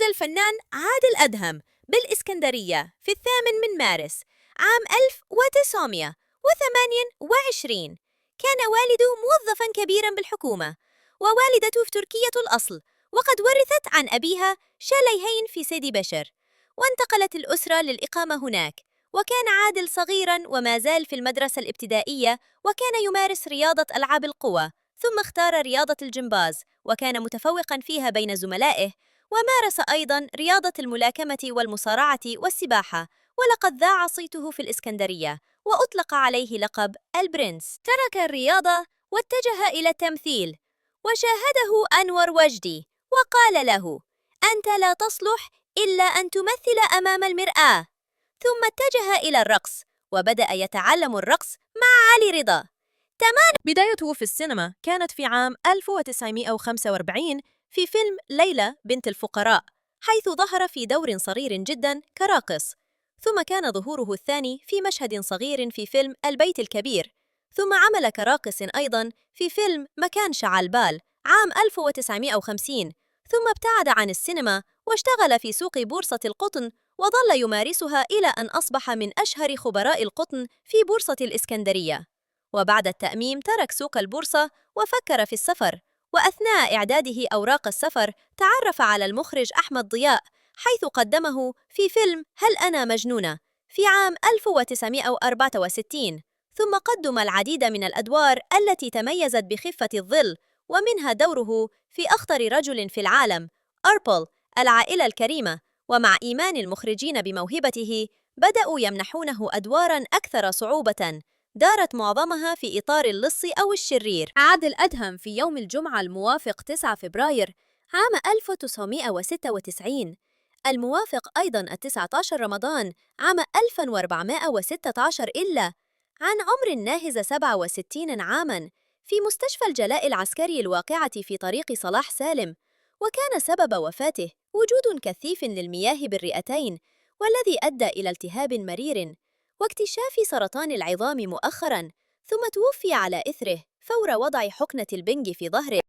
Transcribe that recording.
الفنان عادل أدهم بالإسكندرية في 8 مارس عام 1928. كان والده موظفاً كبيراً بالحكومة، ووالدته في تركية الأصل، وقد ورثت عن أبيها شاليهين في سيدي بشر، وانتقلت الأسرة للإقامة هناك. وكان عادل صغيراً وما زال في المدرسة الابتدائية، وكان يمارس رياضة ألعاب القوى، ثم اختار رياضة الجمباز وكان متفوقاً فيها بين زملائه. ومارس أيضاً رياضة الملاكمة والمصارعة والسباحة، ولقد ذاع صيته في الإسكندرية وأطلق عليه لقب البرنس. ترك الرياضة واتجه إلى التمثيل، وشاهده أنور وجدي وقال له: أنت لا تصلح إلا أن تمثل أمام المرآة. ثم اتجه إلى الرقص وبدأ يتعلم الرقص مع علي رضا. بدايته في السينما كانت في عام 1945 في فيلم ليلى بنت الفقراء، حيث ظهر في دور صغير جدا كراقص. ثم كان ظهوره الثاني في مشهد صغير في فيلم البيت الكبير. ثم عمل كراقص أيضا في فيلم مكان شعلبال عام 1950. ثم ابتعد عن السينما واشتغل في سوق بورصة القطن، وظل يمارسها إلى أن أصبح من أشهر خبراء القطن في بورصة الإسكندرية. وبعد التأميم ترك سوق البورصة وفكر في السفر، وأثناء إعداده أوراق السفر تعرف على المخرج أحمد ضياء، حيث قدمه في فيلم هل أنا مجنونة في عام 1964. ثم قدم العديد من الأدوار التي تميزت بخفة الظل، ومنها دوره في أخطر رجل في العالم، أربل، العائلة الكريمة. ومع إيمان المخرجين بموهبته بدأوا يمنحونه أدواراً أكثر صعوبة، دارت معظمها في إطار اللص أو الشرير. عادل أدهم في يوم الجمعة الموافق 9 فبراير عام 1996، الموافق أيضاً 19 رمضان عام 1416 إلا عن عمر ناهز 67 عاماً، في مستشفى الجلاء العسكري الواقعة في طريق صلاح سالم. وكان سبب وفاته وجود كثيف للمياه بالرئتين، والذي أدى إلى التهاب مرير واكتشاف سرطان العظام مؤخراً. ثم توفي على إثره فور وضع حقنة البنج في ظهره.